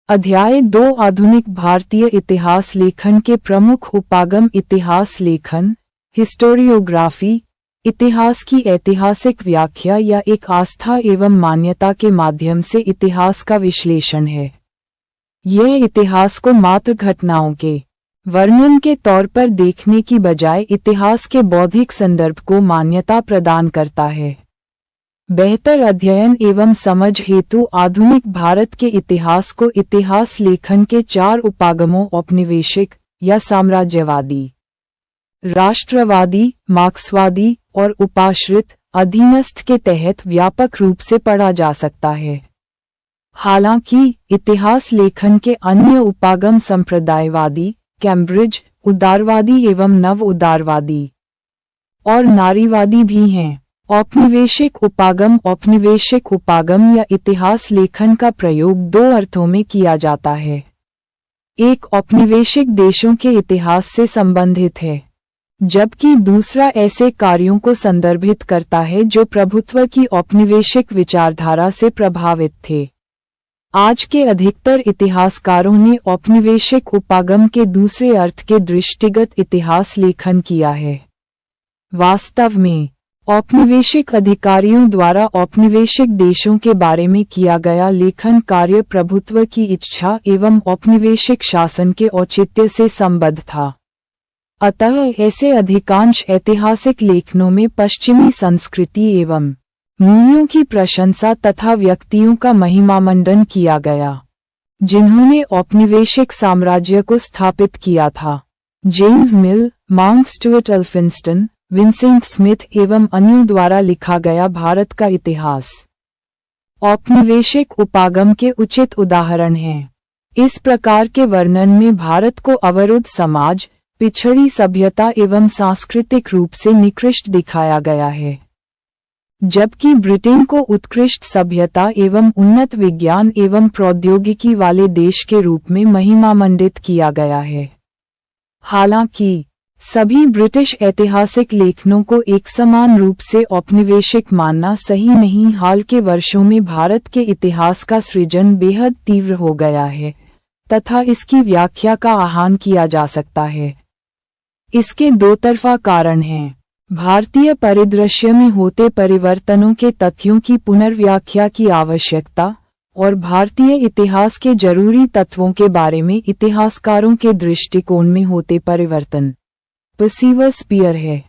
अध्याय 2 आधुनिक भारतीय इतिहास लेखन के प्रमुख उपागम। इतिहास लेखन, हिस्टोरियोग्राफी, इतिहास की ऐतिहासिक व्याख्या या एक आस्था एवं मान्यता के माध्यम से इतिहास का विश्लेषण है। यह इतिहास को मात्र घटनाओं के वर्णन के तौर पर देखने की बजाय इतिहास के बौद्धिक संदर्भ को मान्यता प्रदान करता है। बेहतर अध्ययन एवं समझ हेतु आधुनिक भारत के इतिहास को इतिहास लेखन के 4 उपागमों औपनिवेशिक या साम्राज्यवादी, राष्ट्रवादी, मार्क्सवादी और उपाश्रित अधीनस्थ के तहत व्यापक रूप से पढ़ा जा सकता है। हालांकि इतिहास लेखन के अन्य उपागम संप्रदायवादी, कैम्ब्रिज, उदारवादी एवं नव उदारवादी और नारीवादी भी हैं। औपनिवेशिक उपागम या इतिहास लेखन का प्रयोग 2 अर्थों में किया जाता है। एक औपनिवेशिक देशों के इतिहास से संबंधित है, जबकि दूसरा ऐसे कार्यों को संदर्भित करता है जो प्रभुत्व की औपनिवेशिक विचारधारा से प्रभावित थे। आज के अधिकतर इतिहासकारों ने औपनिवेशिक उपागम के दूसरे अर्थ के दृष्टिगत इतिहास लेखन किया है। वास्तव में औपनिवेशिक अधिकारियों द्वारा औपनिवेशिक देशों के बारे में किया गया लेखन कार्य प्रभुत्व की इच्छा एवं औपनिवेशिक शासन के औचित्य से संबद्ध था। अतः ऐसे अधिकांश ऐतिहासिक लेखनों में पश्चिमी संस्कृति एवं मूल्यों की प्रशंसा तथा व्यक्तियों का महिमामंडन किया गया, जिन्होंने औपनिवेशिक साम्राज्य को स्थापित किया था। जेम्स मिल, mark Stuart Elphinstone, Vincent Smith एवं अन्यों द्वारा लिखा गया भारत का इतिहास औपनिवेशिक उपागम के उचित उदाहरण हैं। इस प्रकार के वर्णन में भारत को अवरुद्ध समाज, पिछड़ी सभ्यता एवं सांस्कृतिक रूप से निकृष्ट दिखाया गया है, जबकि ब्रिटेन को उत्कृष्ट सभ्यता एवं उन्नत विज्ञान एवं प्रौद्योगिकी वाले देश के रूप में महिमामंडित किया गया है। हालांकि सभी ब्रिटिश ऐतिहासिक लेखनों को एक समान रूप से औपनिवेशिक मानना सही नहीं। हाल के वर्षों में भारत के इतिहास का सृजन बेहद तीव्र हो गया है तथा इसकी व्याख्या का आह्वान किया जा सकता है। इसके 2 तरफा कारण हैं। भारतीय परिदृश्य में होते परिवर्तनों के तथ्यों की पुनर्व्याख्या की आवश्यकता और भारतीय इतिहास के जरूरी तत्वों के बारे में इतिहासकारों के दृष्टिकोण में होते परिवर्तन पर्सीवर स्पीयर है।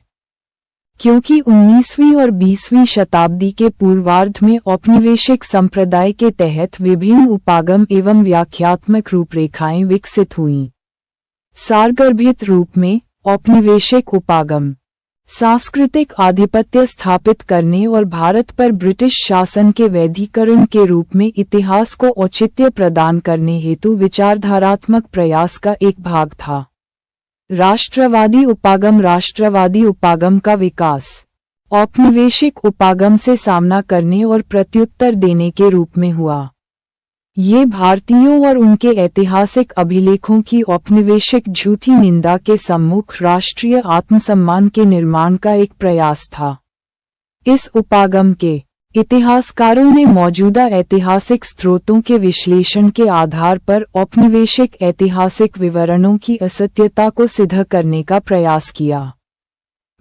क्योंकि 19वीं और 20वीं शताब्दी के पूर्वार्ध में औपनिवेशिक संप्रदाय के तहत विभिन्न उपागम एवं व्याख्यात्मक रूपरेखाएं विकसित हुईं। सारगर्भित रूप में औपनिवेशिक उपागम सांस्कृतिक आधिपत्य स्थापित करने और भारत पर ब्रिटिश शासन के वैधीकरण के रूप में इतिहास को औचित्य प्रदान करने हेतु विचारधारात्मक प्रयास का एक भाग था। राष्ट्रवादी उपागम का विकास औपनिवेशिक उपागम से सामना करने और प्रत्युत्तर देने के रूप में हुआ। ये भारतीयों और उनके ऐतिहासिक अभिलेखों की औपनिवेशिक झूठी निंदा के सम्मुख राष्ट्रीय आत्मसम्मान के निर्माण का एक प्रयास था। इस उपागम के इतिहासकारों ने मौजूदा ऐतिहासिक स्रोतों के विश्लेषण के आधार पर औपनिवेशिक ऐतिहासिक विवरणों की असत्यता को सिद्ध करने का प्रयास किया।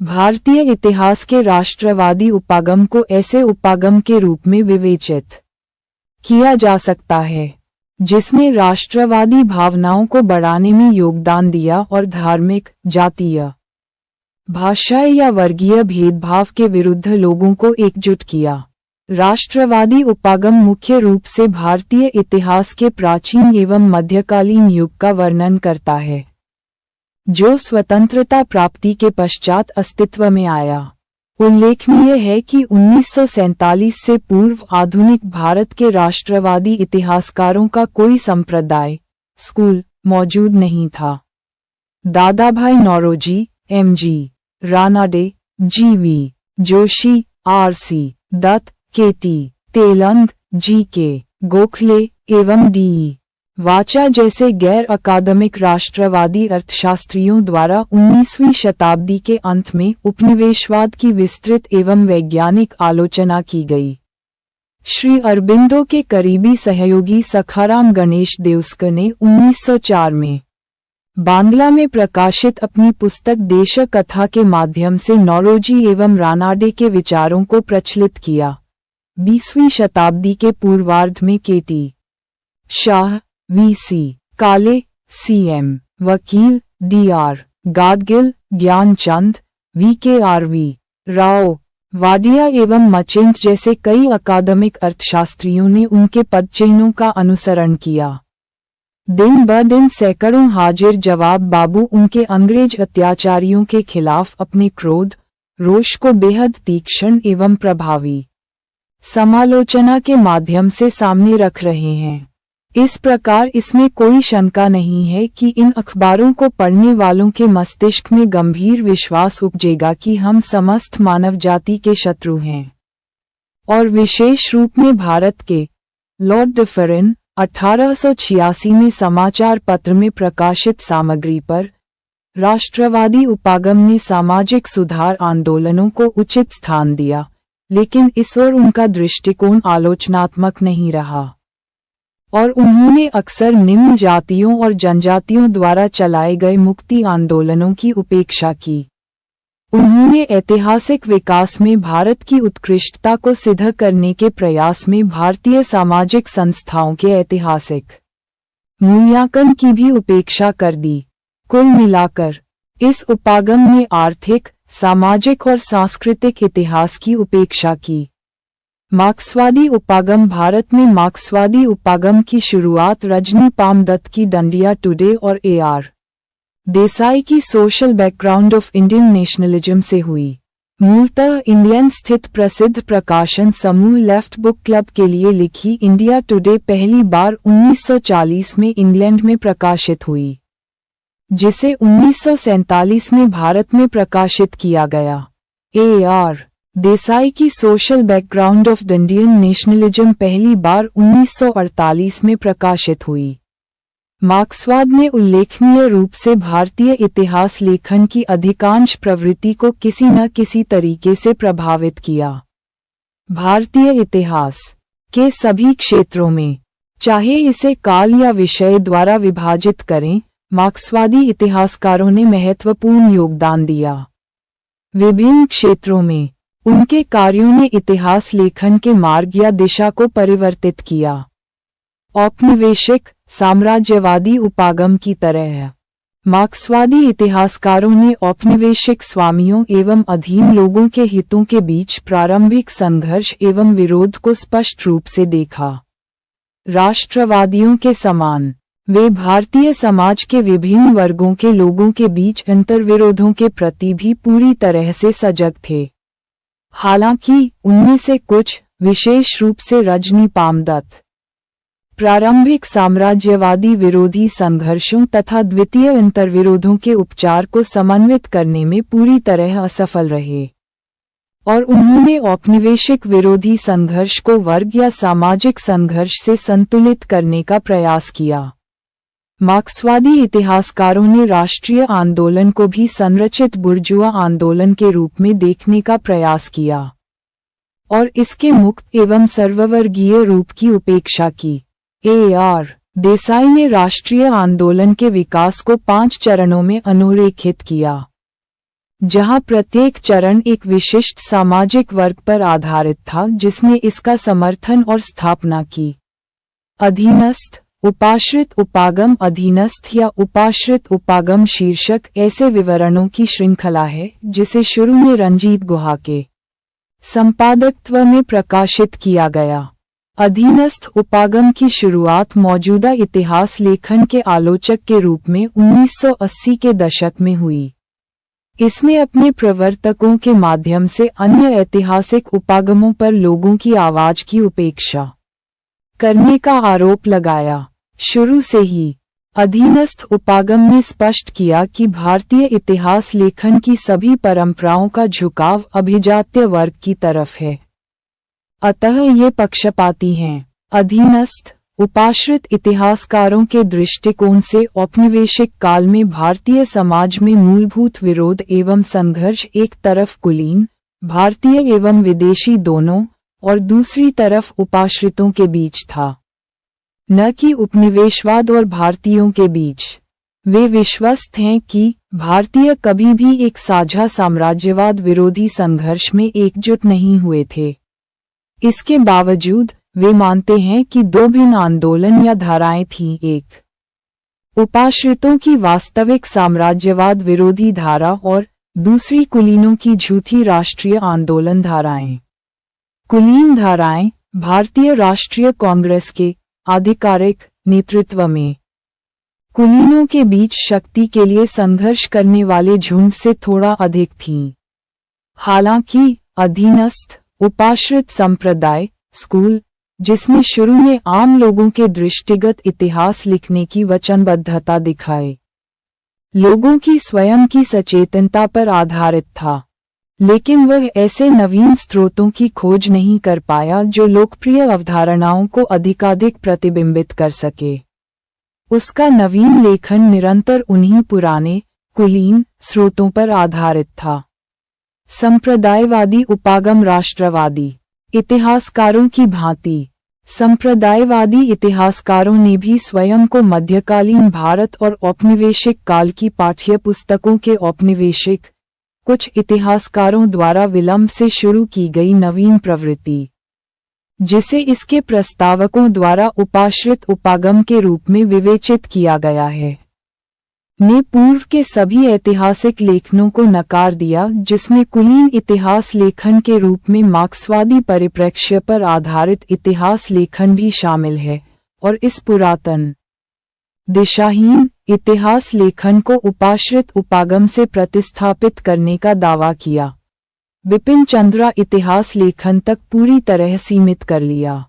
भारतीय इतिहास के राष्ट्रवादी उपागम को ऐसे उपागम के रूप में विवेचित किया जा सकता है जिसने राष्ट्रवादी भावनाओं को बढ़ाने में योगदान दिया और धार्मिक, जातीय, भाषाई या वर्गीय भेदभाव के विरुद्ध लोगों को एकजुट किया। राष्ट्रवादी उपागम मुख्य रूप से भारतीय इतिहास के प्राचीन एवं मध्यकालीन युग का वर्णन करता है, जो स्वतंत्रता प्राप्ति के पश्चात अस्तित्व में आया। उल्लेखनीय है कि 1947 से पूर्व आधुनिक भारत के राष्ट्रवादी इतिहासकारों का कोई संप्रदाय, स्कूल मौजूद नहीं था। Dadabhai Naoroji, M.G. Ranade, G.V. Joshi, R.C. Dutt, K.T. Telang, G.K. Gokhale एवं D.E. वाचा जैसे गैर अकादमिक राष्ट्रवादी अर्थशास्त्रियों द्वारा 19वीं शताब्दी के अंत में उपनिवेशवाद की विस्तृत एवं वैज्ञानिक आलोचना की गई। श्री अरबिंदो के करीबी सहयोगी सखाराम गणेश देउस्कर ने 1904 में बांग्ला में प्रकाशित अपनी पुस्तक देश कथा के माध्यम से नौरोजी एवं रानाडे के विचारों को प्रचलित किया। 20वीं शताब्दी के पूर्वार्ध में के.टी. शाह, वी.सी. काले, सी.एम. वकील, डी.आर. गाडगिल, ज्ञानचंद, वी.के.आर.वी. राव, वाडिया एवं मचिंट जैसे कई अकादमिक अर्थशास्त्रियों ने उनके पदचिन्हों का अनुसरण किया। दिन ब दिन सैकड़ों हाजिर जवाब बाबू उनके अंग्रेज अत्याचारियों के खिलाफ अपने क्रोध, रोष को बेहद तीक्ष्ण एवं प्रभावी समालोचना के माध्यम से सामने रख रहे हैं। इस प्रकार इसमें कोई शंका नहीं है कि इन अखबारों को पढ़ने वालों के मस्तिष्क में गंभीर विश्वास उपजेगा कि हम समस्त मानव जाति के शत्रु हैं, और विशेष रूप में भारत के। लॉर्ड डफरिन 1886 में समाचार पत्र में प्रकाशित सामग्री पर राष्ट्रवादी उपागम ने सामाजिक सुधार आंदोलनों को उचित स्थान दिया, लेकिन इस ओर उनका दृष्टिकोण आलोचनात्मक नहीं रहा, और उन्होंने अक्सर निम्न जातियों और जनजातियों द्वारा चलाए गए मुक्ति आंदोलनों की उपेक्षा की। उन्होंने ऐतिहासिक विकास में भारत की उत्कृष्टता को सिद्ध करने के प्रयास में भारतीय सामाजिक संस्थाओं के ऐतिहासिक मूल्यांकन की भी उपेक्षा कर दी। कुल मिलाकर इस उपागम ने आर्थिक, सामाजिक और सांस्कृतिक इतिहास की उपेक्षा की। मार्क्सवादी उपागम भारत में मार्क्सवादी उपागम की शुरुआत रजनी पामदत्त की इंडिया टुडे और ए.आर. देसाई की social background of Indian nationalism से हुई। मूलतः इंग्लैंड स्थित प्रसिद्ध प्रकाशन समूह लेफ्ट बुक क्लब के लिए लिखी इंडिया टुडे पहली बार 1940 में इंग्लैंड में प्रकाशित हुई, जिसे 1947 में भारत में प्रकाशित किया गया। ए.आर. देसाई की social background of Indian nationalism पहली बार 1948 में प्रकाशित हुई। मार्क्सवाद ने उल्लेखनीय रूप से भारतीय इतिहास लेखन की अधिकांश प्रवृत्ति को किसी न किसी तरीके से प्रभावित किया। भारतीय इतिहास के सभी क्षेत्रों में, चाहे इसे काल या विषय द्वारा विभाजित करें, मार्क्सवादी इतिहासकारों ने महत्वपूर्ण योगदान दिया। विभिन्न क्षेत्रों में उनके कार्यों ने इतिहास लेखन के मार्ग या दिशा को परिवर्तित किया। औपनिवेशिक, साम्राज्यवादी उपागम की तरह मार्क्सवादी इतिहासकारों ने औपनिवेशिक स्वामियों एवं अधीन लोगों के हितों के बीच प्रारंभिक संघर्ष एवं विरोध को स्पष्ट रूप से देखा। राष्ट्रवादियों के समान वे भारतीय समाज के विभिन्न वर्गों के लोगों के बीच अंतर्विरोधों के प्रति भी पूरी तरह से सजग थे। हालांकि उनमें से कुछ, विशेष रूप से रजनी पामदत्त, प्रारंभिक साम्राज्यवादी विरोधी संघर्षों तथा द्वितीय अंतर्विरोधों के उपचार को समन्वित करने में पूरी तरह असफल रहे, और उन्होंने औपनिवेशिक विरोधी संघर्ष को वर्ग या सामाजिक संघर्ष से संतुलित करने का प्रयास किया। मार्क्सवादी इतिहासकारों ने राष्ट्रीय आंदोलन को भी संरचित बुर्जुआ आंदोलन के रूप में देखने का प्रयास किया, और इसके मुक्त एवं सर्ववर्गीय रूप की उपेक्षा की। ए.आर. देसाई ने राष्ट्रीय आंदोलन के विकास को 5 चरणों में अनुरेखित किया, जहां प्रत्येक चरण एक विशिष्ट सामाजिक वर्ग पर आधारित था जिसने इसका समर्थन और स्थापना की। अधीनस्थ, उपाश्रित उपागम, अधीनस्थ या उपाश्रित उपागम शीर्षक ऐसे विवरणों की श्रृंखला है जिसे शुरू में रंजीत गुहा के संपादकत्व में प्रकाशित किया गया। अधीनस्थ उपागम की शुरुआत मौजूदा इतिहास लेखन के आलोचक के रूप में 1980 के दशक में हुई। इसने अपने प्रवर्तकों के माध्यम से अन्य ऐतिहासिक उपागमों पर लोगों की आवाज की उपेक्षा करने का आरोप लगाया। शुरू से ही अधीनस्थ उपागम ने स्पष्ट किया कि भारतीय इतिहास लेखन की सभी परंपराओं का झुकाव अभिजात्य वर्ग की तरफ है, अतः ये पक्षपाती हैं। अधीनस्थ उपाश्रित इतिहासकारों के दृष्टिकोण से औपनिवेशिक काल में भारतीय समाज में मूलभूत विरोध एवं संघर्ष एक तरफ कुलीन, भारतीय एवं विदेशी दोनों, और दूसरी तरफ उपाश्रितों के बीच था, न कि उपनिवेशवाद और भारतीयों के बीच। वे विश्वस्त हैं कि भारतीय कभी भी एक साझा साम्राज्यवाद विरोधी संघर्ष में एकजुट नहीं हुए थे। इसके बावजूद वे मानते हैं कि दो भिन्न आंदोलन या धाराएं थीं, एक उपाश्रितों की वास्तविक साम्राज्यवाद विरोधी धारा और दूसरी कुलीनों की झूठी राष्ट्रीय आंदोलन धाराएं। कुलीन धाराएं भारतीय राष्ट्रीय कांग्रेस के आधिकारिक नेतृत्व में कुलीनों के बीच शक्ति के लिए संघर्ष करने वाले झुंड से थोड़ा अधिक थीं। हालांकि अधीनस्थ उपाश्रित संप्रदाय स्कूल, जिसने शुरू में आम लोगों के दृष्टिगत इतिहास लिखने की वचनबद्धता दिखाई, लोगों की स्वयं की सचेतनता पर आधारित था, लेकिन वह ऐसे नवीन स्रोतों की खोज नहीं कर पाया जो लोकप्रिय अवधारणाओं को अधिकाधिक प्रतिबिंबित कर सके। उसका नवीन लेखन निरंतर उन्हीं पुराने कुलीन स्रोतों पर आधारित था। संप्रदायवादी उपागम राष्ट्रवादी इतिहासकारों की भांति संप्रदायवादी इतिहासकारों ने भी स्वयं को मध्यकालीन भारत और औपनिवेशिक काल की पाठ्यपुस्तकों के औपनिवेशिक कुछ इतिहासकारों द्वारा विलंब से शुरू की गई नवीन प्रवृत्ति, जिसे इसके प्रस्तावकों द्वारा उपाश्रित उपागम के रूप में विवेचित किया गया है, ने पूर्व के सभी ऐतिहासिक लेखनों को नकार दिया, जिसमें कुलीन इतिहास लेखन के रूप में मार्क्सवादी परिप्रेक्ष्य पर आधारित इतिहास लेखन भी शामिल है, और इस पुरातन दिशाहीन इतिहास लेखन को उपाश्रित उपागम से प्रतिस्थापित करने का दावा किया। बिपिन चंद्रा इतिहास लेखन तक पूरी तरह सीमित कर लिया।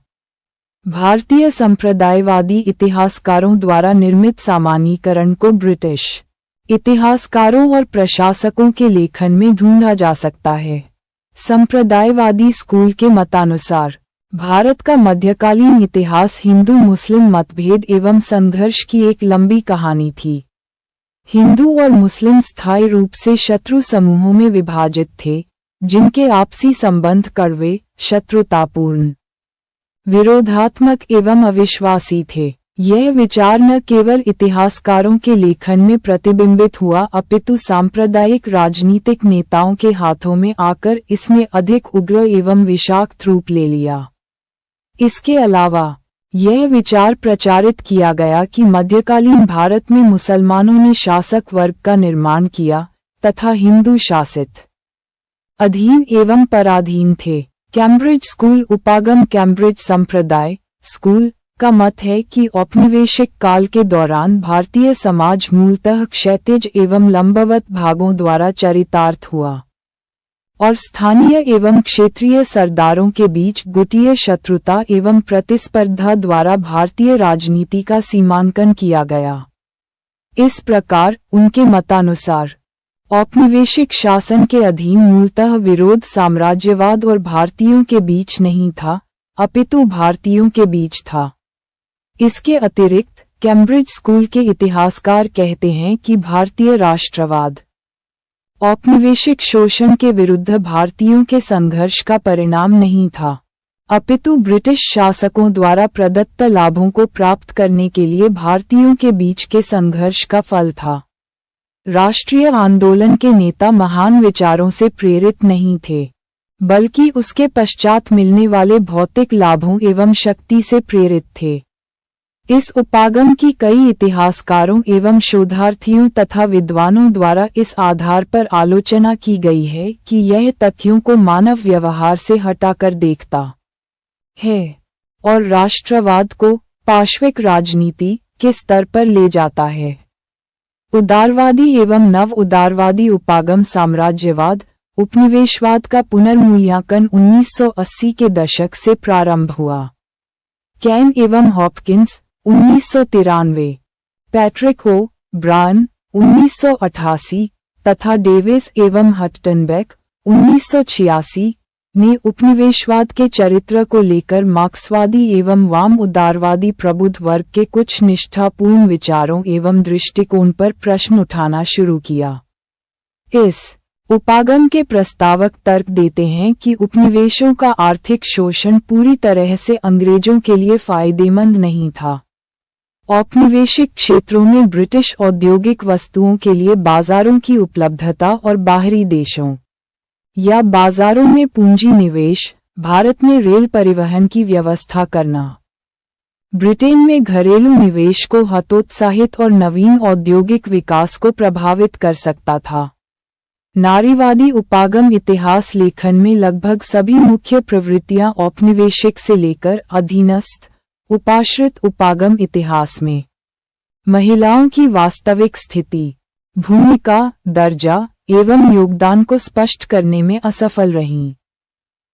भारतीय संप्रदायवादी इतिहासकारों द्वारा निर्मित सामान्यीकरण को ब्रिटिश इतिहासकारों और प्रशासकों के लेखन में ढूंढा जा सकता है। संप्रदायवादी स्कूल के मतानुसार भारत का मध्यकालीन इतिहास हिंदू मुस्लिम मतभेद एवं संघर्ष की एक लंबी कहानी थी। हिंदू और मुस्लिम स्थायी रूप से शत्रु समूहों में विभाजित थे, जिनके आपसी संबंध कड़वे, शत्रुतापूर्ण, विरोधात्मक एवं अविश्वासी थे। यह विचार न केवल इतिहासकारों के लेखन में प्रतिबिंबित हुआ, अपितु सांप्रदायिक राजनीतिक नेताओं के हाथों में आकर इसने अधिक उग्र एवं विषाक्त रूप ले लिया। इसके अलावा यह विचार प्रचारित किया गया कि मध्यकालीन भारत में मुसलमानों ने शासक वर्ग का निर्माण किया तथा हिंदू शासित अधीन एवं पराधीन थे। कैम्ब्रिज स्कूल उपागम कैम्ब्रिज संप्रदाय स्कूल का मत है कि औपनिवेशिक काल के दौरान भारतीय समाज मूलतः क्षैतिज एवं लंबवत भागों द्वारा चरितार्थ हुआ और स्थानीय एवं क्षेत्रीय सरदारों के बीच गुटीय शत्रुता एवं प्रतिस्पर्धा द्वारा भारतीय राजनीति का सीमांकन किया गया। इस प्रकार उनके मतानुसार औपनिवेशिक शासन के अधीन मूलतः विरोध साम्राज्यवाद और भारतीयों के बीच नहीं था, अपितु भारतीयों के बीच था। इसके अतिरिक्त कैम्ब्रिज स्कूल के इतिहासकार कहते हैं कि भारतीय राष्ट्रवाद औपनिवेशिक शोषण के विरुद्ध भारतीयों के संघर्ष का परिणाम नहीं था, अपितु ब्रिटिश शासकों द्वारा प्रदत्त लाभों को प्राप्त करने के लिए भारतीयों के बीच के संघर्ष का फल था। राष्ट्रीय आंदोलन के नेता महान विचारों से प्रेरित नहीं थे, बल्कि उसके पश्चात मिलने वाले भौतिक लाभों एवं शक्ति से प्रेरित थे। इस उपागम की कई इतिहासकारों एवं शोधार्थियों तथा विद्वानों द्वारा इस आधार पर आलोचना की गई है कि यह तथ्यों को मानव व्यवहार से हटाकर देखता है और राष्ट्रवाद को पार्श्विक राजनीति के स्तर पर ले जाता है। उदारवादी एवं नव उदारवादी उपागम साम्राज्यवाद उपनिवेशवाद का पुनर्मूल्यांकन 1980 के दशक से प्रारंभ हुआ। कैन एवं हॉपकिंस 1993, पैट्रिक ओ ब्रायन 1988 तथा डेविस एवं हटटनबेक 1986 ने उपनिवेशवाद के चरित्र को लेकर मार्क्सवादी एवं वाम उदारवादी प्रबुद्ध वर्ग के कुछ निष्ठापूर्ण विचारों एवं दृष्टिकोण पर प्रश्न उठाना शुरू किया। इस उपागम के प्रस्तावक तर्क देते हैं कि उपनिवेशों का आर्थिक शोषण पूरी तरह से अंग्रेजों के लिए फायदेमंद नहीं था। औपनिवेशिक क्षेत्रों में ब्रिटिश औद्योगिक वस्तुओं के लिए बाजारों की उपलब्धता और बाहरी देशों या बाजारों में पूंजी निवेश, भारत में रेल परिवहन की व्यवस्था करना, ब्रिटेन में घरेलू निवेश को हतोत्साहित और नवीन औद्योगिक विकास को प्रभावित कर सकता था। नारीवादी उपागम इतिहास लेखन में लगभग सभी मुख्य प्रवृत्तियां औपनिवेशिक से लेकर अधीनस्थ उपाश्रित उपागम इतिहास में महिलाओं की वास्तविक स्थिति, भूमिका, दर्जा एवं योगदान को स्पष्ट करने में असफल रहीं।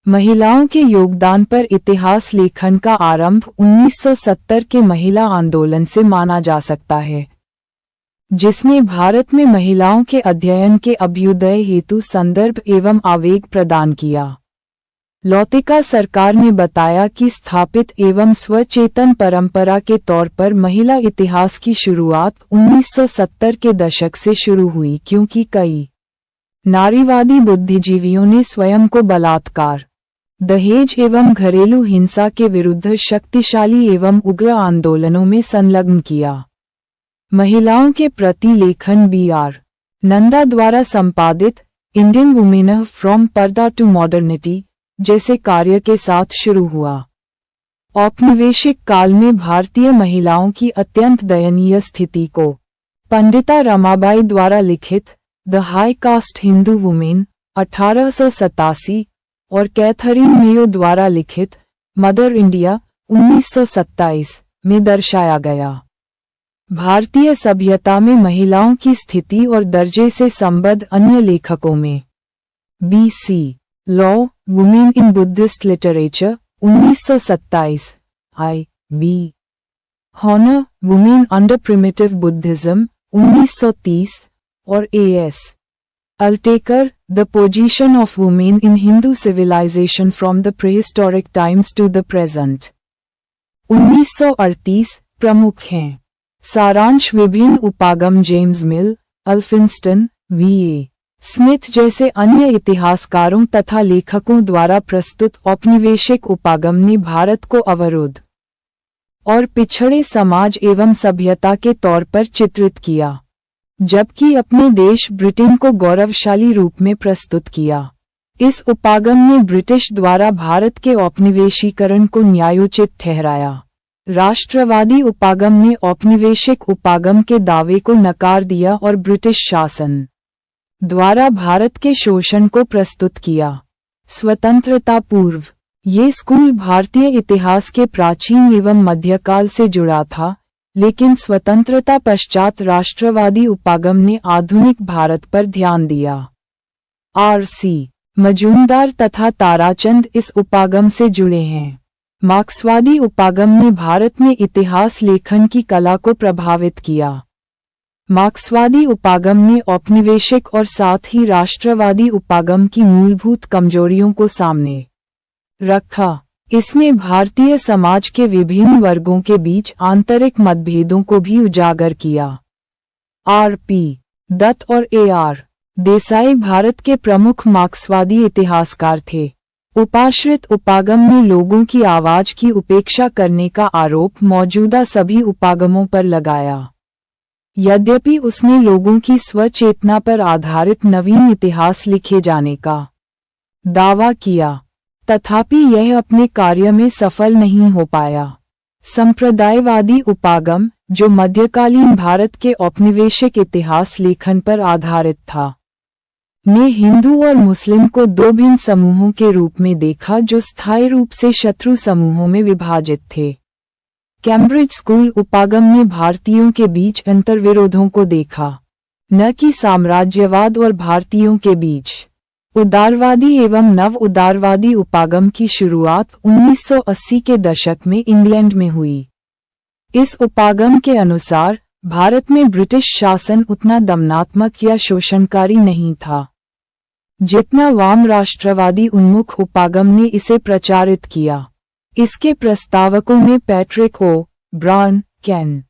महिलाओं के योगदान पर इतिहास लेखन का आरंभ 1970 के महिला आंदोलन से माना जा सकता है, जिसने भारत में महिलाओं के अध्ययन के अभ्युदय हेतु संदर्भ एवं आवेग प्रदान किया। लौतिका सरकार ने बताया कि स्थापित एवं स्वचेतन परंपरा के तौर पर महिला इतिहास की शुरुआत 1970 के दशक से शुरू हुई, क्योंकि कई नारीवादी बुद्धिजीवियों ने स्वयं को बलात्कार, दहेज एवं घरेलू हिंसा के विरुद्ध शक्तिशाली एवं उग्र आंदोलनों में संलग्न किया। महिलाओं के प्रति लेखन B.R. नंदा द्वारा संपादित इंडियन वुमेन फ्रॉम पर्दा टू मॉडर्निटी जैसे कार्य के साथ शुरू हुआ। औपनिवेशिक काल में भारतीय महिलाओं की अत्यंत दयनीय स्थिति को पंडिता रमाबाई द्वारा लिखित the high cast Hindu women 1887 और कैथरीन मेयो द्वारा लिखित मदर इंडिया 1927 में दर्शाया गया। भारतीय सभ्यता में महिलाओं की स्थिति और दर्जे से संबद्ध अन्य लेखकों में B.C. Law, women in Buddhist literature 1927, I.B. Horner, women under primitive Buddhism 1930 और A.S. Altekar, the position of women in Hindu civilization from the prehistoric times to the present 1938 प्रमुख हैं। सारांश विभिन्न उपागम जेम्स मिल, अल्फिंस्टन, V.A. स्मिथ जैसे अन्य इतिहासकारों तथा लेखकों द्वारा प्रस्तुत औपनिवेशिक उपागम ने भारत को अवरुद्ध और पिछड़े समाज एवं सभ्यता के तौर पर चित्रित किया, जबकि अपने देश ब्रिटेन को गौरवशाली रूप में प्रस्तुत किया। इस उपागम ने ब्रिटिश द्वारा भारत के औपनिवेशीकरण को न्यायोचित ठहराया। राष्ट्रवादी उपागम ने औपनिवेशिक उपागम के दावे को नकार दिया और ब्रिटिश शासन द्वारा भारत के शोषण को प्रस्तुत किया। स्वतंत्रता पूर्व ये स्कूल भारतीय इतिहास के प्राचीन एवं मध्यकाल से जुड़ा था, लेकिन स्वतंत्रता पश्चात राष्ट्रवादी उपागम ने आधुनिक भारत पर ध्यान दिया। R.C. मजूमदार तथा ताराचंद इस उपागम से जुड़े हैं। मार्क्सवादी उपागम ने भारत में इतिहास लेखन की कला को प्रभावित किया। मार्क्सवादी उपागम ने औपनिवेशिक और साथ ही राष्ट्रवादी उपागम की मूलभूत कमजोरियों को सामने रखा। इसने भारतीय समाज के विभिन्न वर्गों के बीच आंतरिक मतभेदों को भी उजागर किया। R.P. दत्त और A.R. देसाई भारत के प्रमुख मार्क्सवादी इतिहासकार थे। उपाश्रित उपागम ने लोगों की आवाज की उपेक्षा करने का आरोप मौजूदा सभी उपागमों पर लगाया। यद्यपि उसने लोगों की स्वचेतना पर आधारित नवीन इतिहास लिखे जाने का दावा किया, तथापि यह अपने कार्य में सफल नहीं हो पाया। संप्रदायवादी उपागम, जो मध्यकालीन भारत के औपनिवेशिक इतिहास लेखन पर आधारित था, ने हिंदू और मुस्लिम को दो भिन्न समूहों के रूप में देखा जो स्थायी रूप से शत्रु समूहों में विभाजित थे। कैम्ब्रिज स्कूल उपागम ने भारतीयों के बीच अंतर्विरोधों को देखा, न कि साम्राज्यवाद और भारतीयों के बीच। उदारवादी एवं नव उदारवादी उपागम की शुरुआत 1980 के दशक में इंग्लैंड में हुई। इस उपागम के अनुसार भारत में ब्रिटिश शासन उतना दमनात्मक या शोषणकारी नहीं था जितना वाम राष्ट्रवादी उन्मुख उपागम ने इसे प्रचारित किया। इसके प्रस्तावकों में पैट्रिक ओ. ब्राउन, केन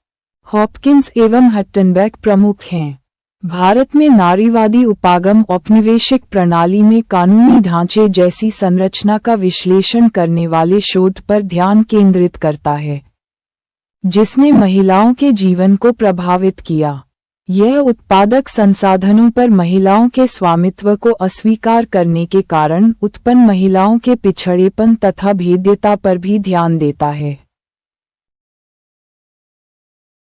हॉपकिंस एवं हट्टनबेक प्रमुख हैं। भारत में नारीवादी उपागम औपनिवेशिक प्रणाली में कानूनी ढांचे जैसी संरचना का विश्लेषण करने वाले शोध पर ध्यान केंद्रित करता है, जिसने महिलाओं के जीवन को प्रभावित किया। यह उत्पादक संसाधनों पर महिलाओं के स्वामित्व को अस्वीकार करने के कारण उत्पन्न महिलाओं के पिछड़ेपन तथा भेद्यता पर भी ध्यान देता है।